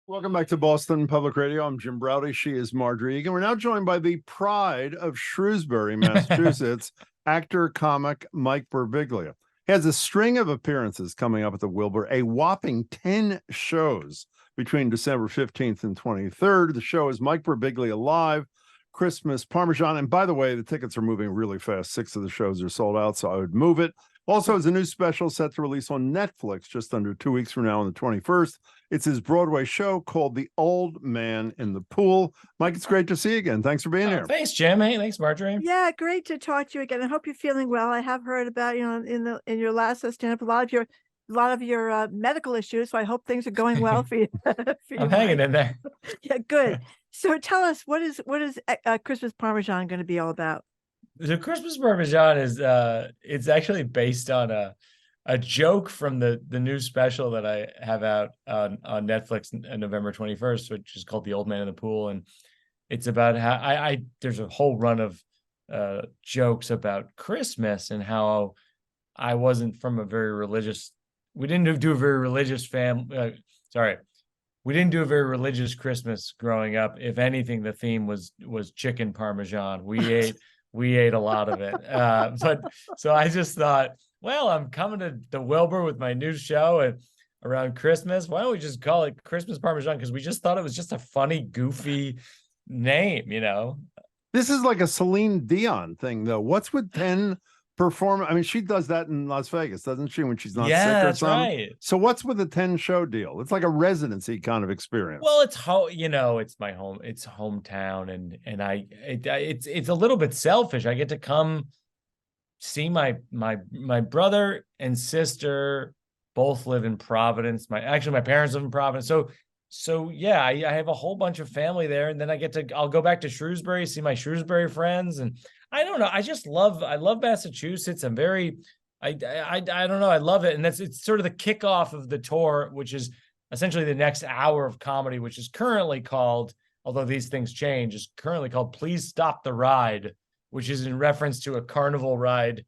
Welcome back to Boston Public Radio. I'm Jim Braude. She is Margery Eagan. We're now joined by the pride of Shrewsbury, Massachusetts, actor, comic Mike Birbiglia. He has a string of appearances coming up at the Wilbur, a whopping 10 shows between December 15th and 23rd. The show is Mike Birbiglia Live, Christmas Parmesan. And by the way, the tickets are moving really fast. 6 of the shows are sold out, so I would move it. Also, has a new special set to release on Netflix just under 2 weeks from now on the 21st. It's his Broadway show called The Old Man in the Pool. Mike, it's great to see you again. Thanks for being here. Thanks, Jim. Hey, thanks, Margery. Yeah, great to talk to you again. I hope you're feeling well. I have heard about, in your last stand-up, a lot of your medical issues. So I hope things are going well for you. I'm hanging in there. Yeah, good. So tell us, what is Christmas Parmesan going to be all about? The Christmas Parmesan is it's actually based on a joke from the new special that I have out on Netflix on November 21st, which is called The Old Man in the Pool. And it's about how I there's a whole run of jokes about Christmas and how I wasn't from a very religious, we didn't do a very religious we didn't do a very religious Christmas growing up. If anything, the theme was chicken Parmesan. We ate a lot of it. But so I just thought, well, I'm coming to the Wilbur with my new show and around Christmas. Why don't we just call it Christmas Parmesan? Because we just thought it was just a funny, goofy name, This is like a Celine Dion thing, though. What's with 10 performers? I mean, she does that in Las Vegas, doesn't she, when she's not sick or that's something? right. So what's with the 10 show deal? It's like a residency kind of experience. Well, it's it's my home, it's hometown, and it's a little bit selfish. I get to come see my brother and sister both live in Providence. My parents live in Providence. So yeah, I have a whole bunch of family there, and then I'll go back to Shrewsbury, see my Shrewsbury friends, and I don't know. I love Massachusetts. I don't know. I love it. And it's sort of the kickoff of the tour, which is essentially the next hour of comedy, which is currently called, although these things change, is currently called Please Stop the Ride, which is in reference to a carnival ride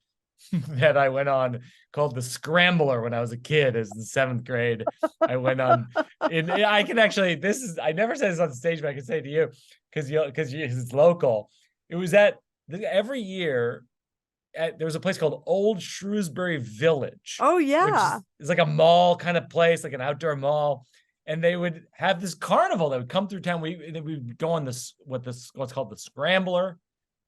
that I went on called the Scrambler when I was a kid, as in 7th grade. I went on, I never said this on stage, but I can say it to you because it's local. It was every year there was a place called Old Shrewsbury Village. Oh yeah. It's like a mall kind of place, like an outdoor mall. And they would have this carnival that would come through town. We'd go on what's called the Scrambler,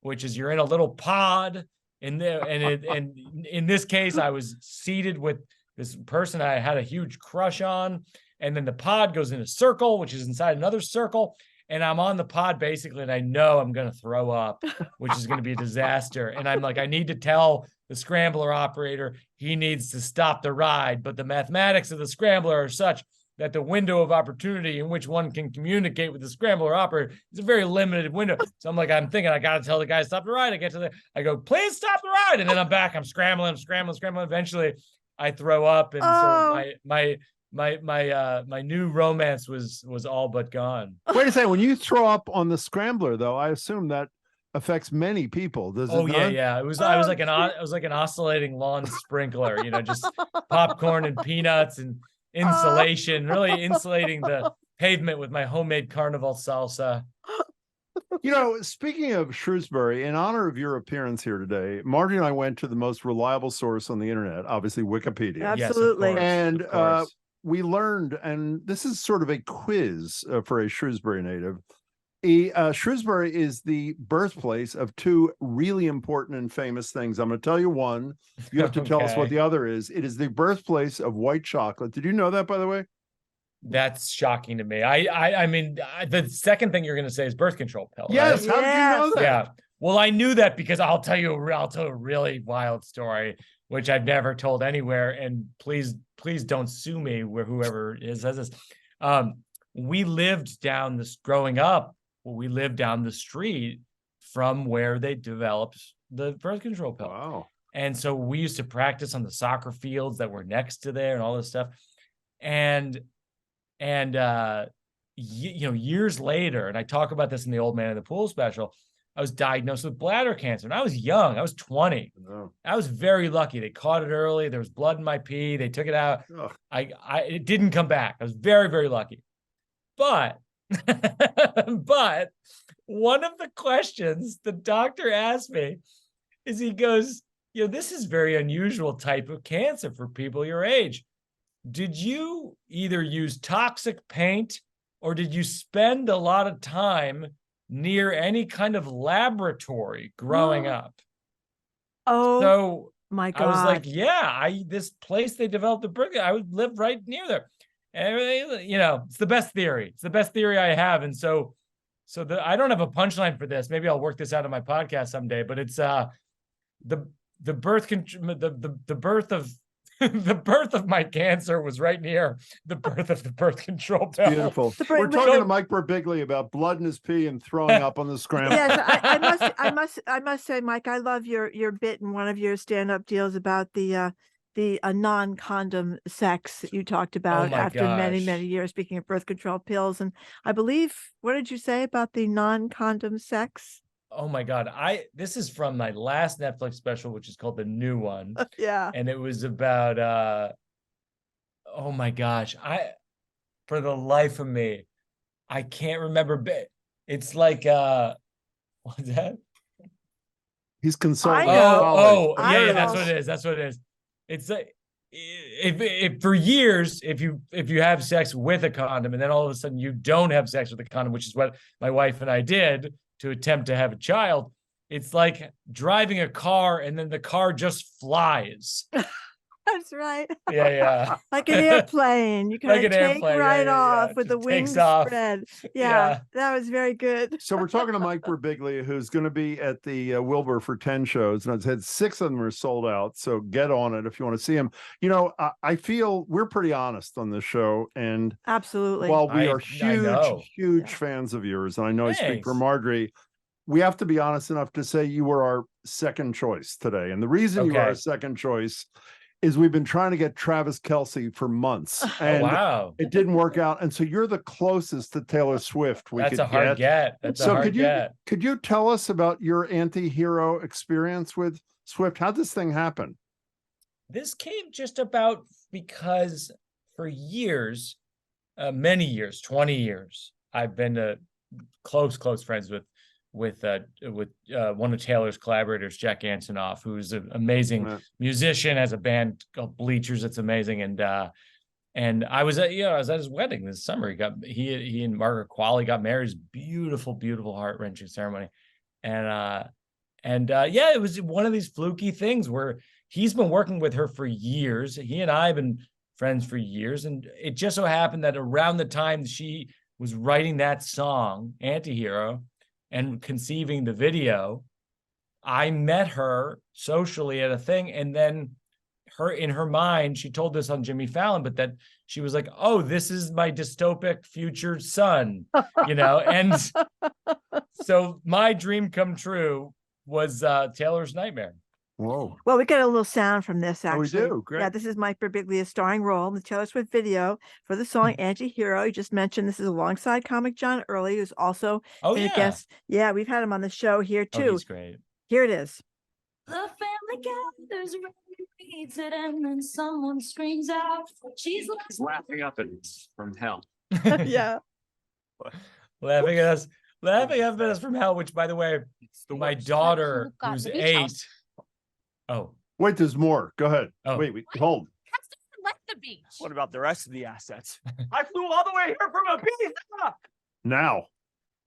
which is you're in a little pod in there. And in this case, I was seated with this person I had a huge crush on. And then the pod goes in a circle, which is inside another circle. And I'm on the pod basically, and I know I'm going to throw up, which is going to be a disaster. And I'm like, I need to tell the Scrambler operator he needs to stop the ride. But the mathematics of the Scrambler are such that the window of opportunity in which one can communicate with the Scrambler operator is a very limited window. So I'm thinking, I got to tell the guy to stop the ride. I go, please stop the ride. And then I'm back. I'm scrambling. Eventually, I throw up, and sort of my new romance was all but gone. Wait a second. When you throw up on the Scrambler, though, I assume that affects many people. Does it? Oh yeah. I was like an oscillating lawn sprinkler, just popcorn and peanuts and insulation, really insulating the pavement with my homemade carnival salsa. Speaking of Shrewsbury, in honor of your appearance here today, Margie and I went to the most reliable source on the internet, obviously Wikipedia. Absolutely. And we learned, and this is sort of a quiz for a Shrewsbury native. Shrewsbury is the birthplace of 2 really important and famous things. I'm going to tell you one. You have to tell us what the other is. It is the birthplace of white chocolate. Did you know that, by the way? That's shocking to me. I mean, the second thing you're going to say is birth control pill. Yes. Right? How did you know that? Yeah. Well, I knew that because I'll tell a really wild story, which I've never told anywhere. And please don't sue me, whoever says this. We lived growing up. Well, we lived down the street from where they developed the birth control pill. Wow. And so we used to practice on the soccer fields that were next to there and all this stuff. And years later, and I talk about this in the Old Man in the Pool special, I was diagnosed with bladder cancer, and I was young. I was 20. Oh. I was very lucky. They caught it early. There was blood in my pee. They took it out. It didn't come back. I was very, very lucky. But, but one of the questions the doctor asked me is, he goes, this is very unusual type of cancer for people your age. Did you either use toxic paint or did you spend a lot of time near any kind of laboratory growing up? Oh, So my I was like, God. yeah, this place they developed the brick, I would live right near there. And everything, it's the best theory. It's the best theory I have. And so I don't have a punchline for this. Maybe I'll work this out on my podcast someday, but it's the birth of the birth of my cancer was right near the birth of the birth control pill. Beautiful. We're talking to Mike Birbiglia about blood in his pee and throwing up on the scramble. Yes, I must say, Mike, I love your bit in one of your stand-up deals about the non-condom sex that you talked about after many, many years, speaking of birth control pills. And I believe, what did you say about the non-condom sex? Oh my God. This is from my last Netflix special, which is called The New One. Yeah. And it was about, oh my gosh. For the life of me, I can't remember. It's like, what's that? He's consulting. Yeah, that's what it is. That's what it is. It's like, if for years, if you have sex with a condom and then all of a sudden you don't have sex with a condom, which is what my wife and I did to attempt to have a child, it's like driving a car and then the car just flies. That's right. Yeah. Like an airplane. You can Like an take airplane, right yeah, off with the just wings takes off. spread. Yeah, that was very good. So we're talking to Mike Birbiglia, who's going to be at the Wilbur for 10 shows. And I said 6 of them are sold out. So get on it if you want to see him. I feel we're pretty honest on this show. And absolutely, while we are huge fans of yours, and I know I speak for Margery, we have to be honest enough to say you were our second choice today. And the reason you are our second choice is we've been trying to get Travis Kelce for months, and it didn't work out. And so you're the closest to Taylor Swift we could get. That's a hard get. That's a hard get. Could you tell us about your AntiHero experience with Swift? How'd this thing happen? This came just about because for years, many years, 20 years, I've been close friends with one of Taylor's collaborators, Jack Antonoff, who's an amazing musician, has a band called Bleachers. It's amazing. And I was at his wedding this summer. He and Margaret Qualley got married. It was beautiful, heart-wrenching ceremony. And it was one of these fluky things where he's been working with her for years. He and I have been friends for years. And it just so happened that around the time she was writing that song, AntiHero, and conceiving the video, I met her socially at a thing. And then in her mind, she told this on Jimmy Fallon, but that she was like, oh, this is my dystopic future son, and so my dream come true was Taylor's nightmare. Whoa. Well, we get a little sound from this, actually. Oh, we do? Great. Yeah, this is Mike Birbiglia's starring role in the Taylor Swift video for the song AntiHero. You just mentioned this is alongside comic John Early, who's also a guest. Yeah, we've had him on the show here, too. Oh, he's great. Here it is. The family gathers around, reads it, and then someone screams out, she's laughing up at us from hell. Yeah. laughing up at us from hell, which, by the way, my daughter, who's 8. Oh, wait, there's more. Go ahead. Oh. Wait, hold. left the beach. What about the rest of the assets? I flew all the way here from Ibiza. Now.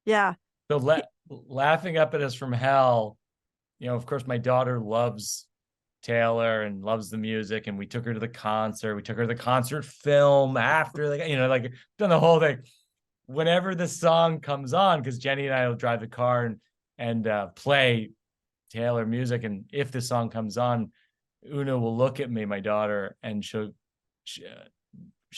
Yeah. So laughing up at us from hell. Of course, my daughter loves Taylor and loves the music, and we took her to the concert. We took her to the concert film after, done the whole thing. Whenever the song comes on, because Jenny and I will drive the car and play Taylor music, and if the song comes on, Una will look at me, my daughter, and she'll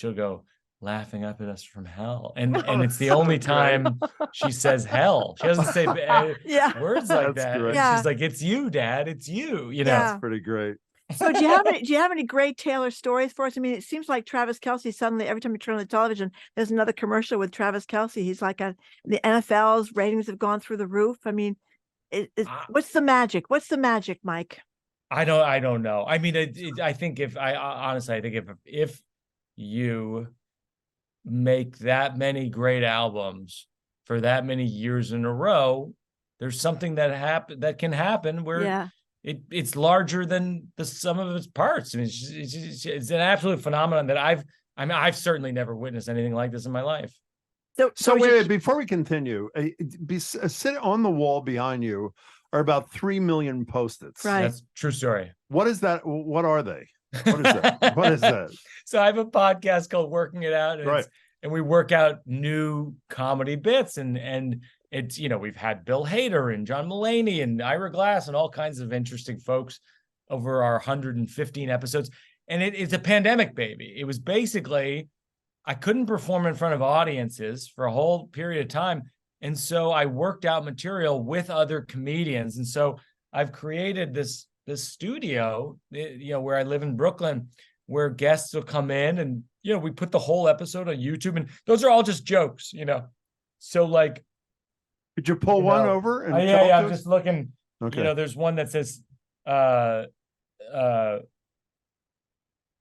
go, laughing up at us from hell, and it's the only time she says hell. She doesn't say words like that. Yeah. She's like, it's you, Dad, it's you. That's pretty great. So do you have any great Taylor stories for us? I mean, it seems like Travis Kelce, suddenly every time you turn on the television, there's another commercial with Travis Kelce. He's like the NFL's ratings have gone through the roof. I mean, what's the magic? What's the magic, Mike? I don't know. I mean, I think if you make that many great albums for that many years in a row, there's something that can happen where it's larger than the sum of its parts. I mean, it's an absolute phenomenon that I've certainly never witnessed anything like this in my life. So wait, before we continue, sit on the wall behind you are about 3 million Post-its. Right. That's true story. What is that? What are they? What is that? What is that? So I have a podcast called Working It Out, and we work out new comedy bits, and it's, you know, we've had Bill Hader and John Mulaney and Ira Glass and all kinds of interesting folks over our 115 episodes. And it's a pandemic baby. It was basically, I couldn't perform in front of audiences for a whole period of time. And so I worked out material with other comedians. And so I've created this studio, you know, where I live in Brooklyn, where guests will come in and, you know, we put the whole episode on YouTube, and those are all just jokes, you know. So like, could you pull one over? And yeah, I'm just looking. Okay. You know, there's one that says,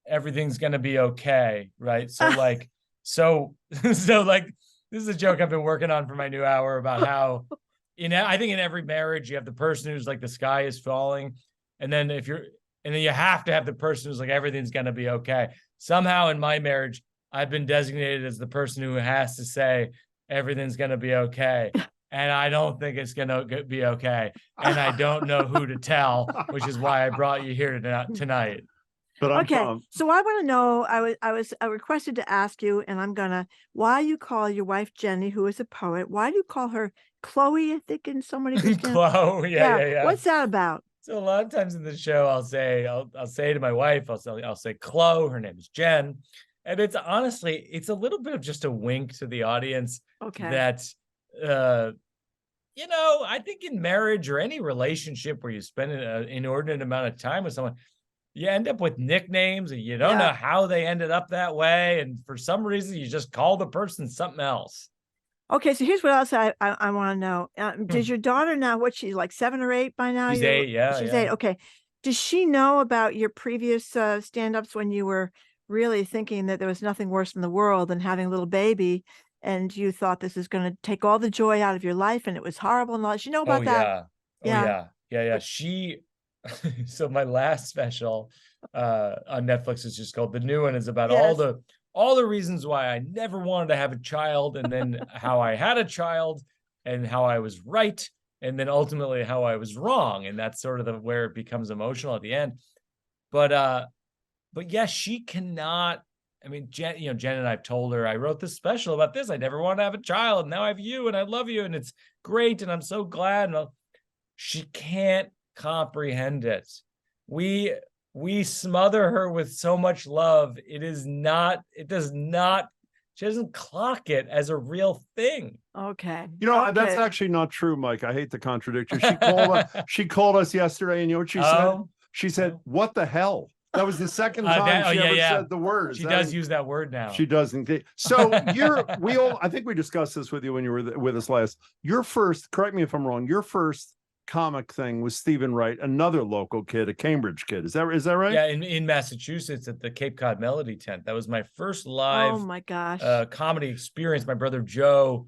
everything's gonna be okay, right? So like, so like, this is a joke I've been working on for my new hour about how, I think in every marriage you have the person who's like the sky is falling, and then you have to have the person who's like everything's gonna be okay. Somehow in my marriage, I've been designated as the person who has to say everything's gonna be okay. And I don't think it's going to be okay. And I don't know who to tell, which is why I brought you here tonight. But I'm okay. So I want to know, I requested to ask you, and why you call your wife Jenny, who is a poet, why do you call her Chloe, I think, in so many good Chloe, yeah. What's that about? So a lot of times in the show, I'll say to my wife, I'll say Chloe, her name is Jen. And it's honestly, it's a little bit of just a wink to the audience that, you know, I think in marriage or any relationship where you spend an inordinate amount of time with someone, you end up with nicknames and you don't know how they ended up that way. And for some reason, you just call the person something else. Okay, so here's what else I want to know. Does your daughter now, what's she, like 7 or 8 by now? She's 8, yeah. She's 8, okay. Does she know about your previous stand-ups when you were really thinking that there was nothing worse in the world than having a little baby, and you thought this is going to take all the joy out of your life, and it was horrible and all? She know about that? Yeah. She, so my last special on Netflix is just called, the new one is about all the reasons why I never wanted to have a child, and then how I had a child, and how I was right, and then ultimately how I was wrong. And that's sort of where it becomes emotional at the end. But yes, she cannot. I mean, Jen and I've told her, I wrote this special about this. I never wanted to have a child, and now I have you, and I love you, and it's great, and I'm so glad. And she can't comprehend it. We smother her with so much love. It does not, she doesn't clock it as a real thing. Okay. You know, that's actually not true, Mike. I hate to contradict you. She called us yesterday, and you know what she said? She said, "What the hell?" That was the second time she ever said the words. She does use that word now. She does indeed. So I think we discussed this with you when you were with us last. Your first, correct me if I'm wrong, your first comic thing was Stephen Wright, another local kid, a Cambridge kid. Is that right? Yeah, in Massachusetts at the Cape Cod Melody Tent. That was my first live comedy experience. My brother Joe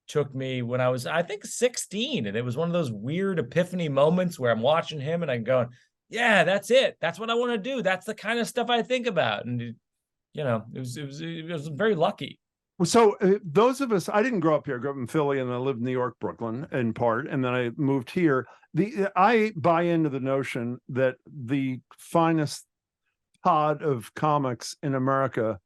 took me when I was, I think, 16. And it was one of those weird epiphany moments where I'm watching him and I'm going, yeah, that's it. That's what I want to do. That's the kind of stuff I think about. And, you know, it was very lucky. So those of us, I didn't grow up here. I grew up in Philly, and I lived in New York, Brooklyn in part. And then I moved here. I buy into the notion that the finest pod of comics in America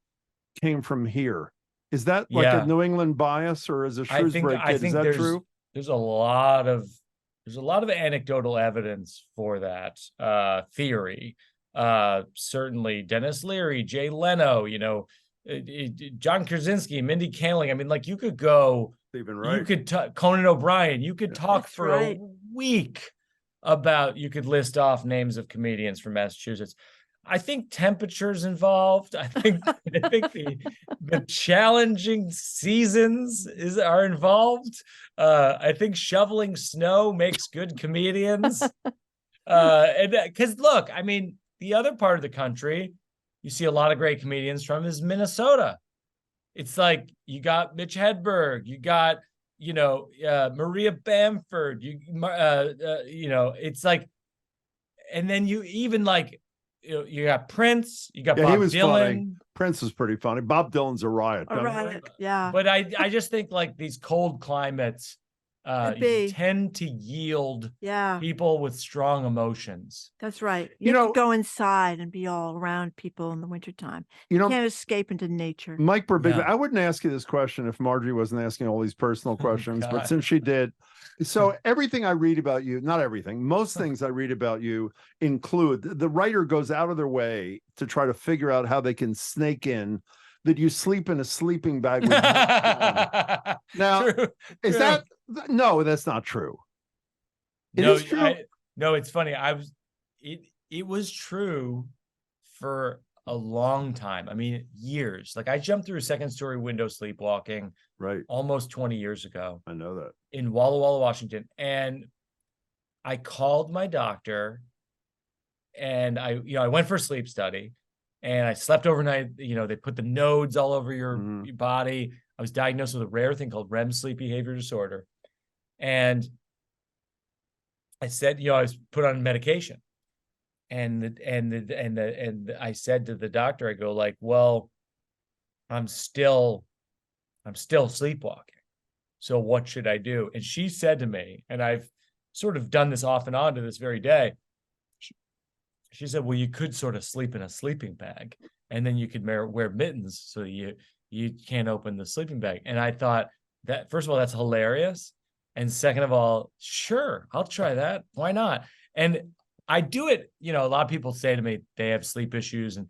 came from here. Is that like a New England bias, or is a Shrewsbury kid? Is that true? There's a lot of anecdotal evidence for that theory. Certainly Dennis Leary, Jay Leno, you know, John Krasinski, Mindy Kaling. I mean, like, you could go, Stephen Wright. You could Conan O'Brien. You could talk for a week about. You could list off names of comedians from Massachusetts. I think temperature's involved. I think the challenging seasons are involved. I think shoveling snow makes good comedians. And because look, I mean, the other part of the country you see a lot of great comedians from is Minnesota. it's like you got Mitch Hedberg, you got, you know, Maria Bamford, you know, it's like, and then you even like, you got Prince, you got Bob he was Dylan. Funny. Prince was pretty funny. Bob Dylan's a riot. A riot, yeah. But I just think like these cold climates you tend to yield people with strong emotions. That's right. You have to go inside and be all around people in the wintertime. You can't escape into nature. Mike Birbiglia, I wouldn't ask you this question if Margery wasn't asking all these personal questions, but since she did. So everything I read about you, not everything, most things I read about you include the writer goes out of their way to try to figure out how they can snake in that you sleep in a sleeping bag with now, is that no, that's not true. It is true. No, it's funny. It was true for a long time. I mean, years. Like I jumped through a second story window sleepwalking almost 20 years ago. I know that. In Walla Walla, Washington. And I called my doctor and I went for a sleep study and I slept overnight. You know, they put the nodes all over your body. I was diagnosed with a rare thing called REM sleep behavior disorder. And I said, I was put on medication. And I said to the doctor, I go like, well, I'm still sleepwalking. So what should I do? And she said to me, and I've sort of done this off and on to this very day. She said, well, you could sort of sleep in a sleeping bag and then you could wear mittens so you can't open the sleeping bag. And I thought that, first of all, that's hilarious. And second of all, sure, I'll try that. Why not? And I do it, a lot of people say to me they have sleep issues, and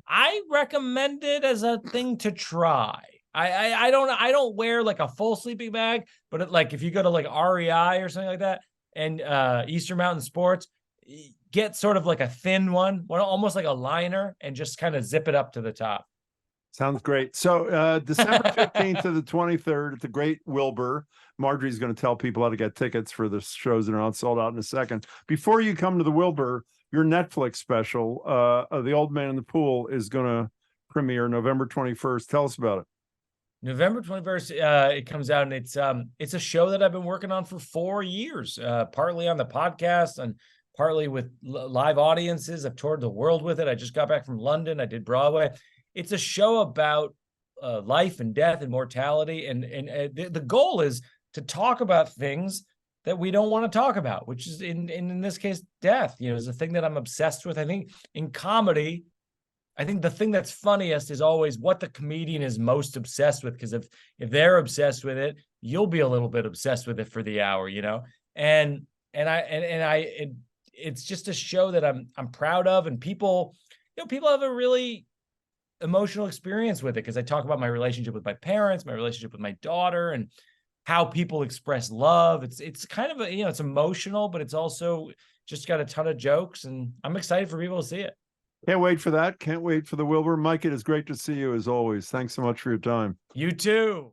I recommend it as a thing to try. I don't wear like a full sleeping bag, but like if you go to like REI or something like that, and Eastern Mountain Sports, get sort of like a thin one, almost like a liner, and just kind of zip it up to the top. Sounds great. So December 15th to the 23rd at the Great Wilbur. Margery's going to tell people how to get tickets for the shows that are not sold out in a second. Before you come to the Wilbur, your Netflix special, The Old Man in the Pool, is going to premiere November 21st. Tell us about it. November 21st, it comes out, and it's a show that I've been working on for 4 years, partly on the podcast and partly with live audiences. I've toured the world with it. I just got back from London. I did Broadway. It's a show about life and death and mortality. And the goal is to talk about things that we don't want to talk about, which is in this case, death, is a thing that I'm obsessed with. I think in comedy, I think the thing that's funniest is always what the comedian is most obsessed with. Because if they're obsessed with it, you'll be a little bit obsessed with it for the hour, and it's just a show that I'm proud of. And people have a really emotional experience with it, because I talk about my relationship with my parents, my relationship with my daughter, and how people express love. It's kind of it's emotional, but it's also just got a ton of jokes, and I'm excited for people to see it. Can't wait for that. Can't wait for the Wilbur. Mike, it is great to see you as always. Thanks so much for your time. You too.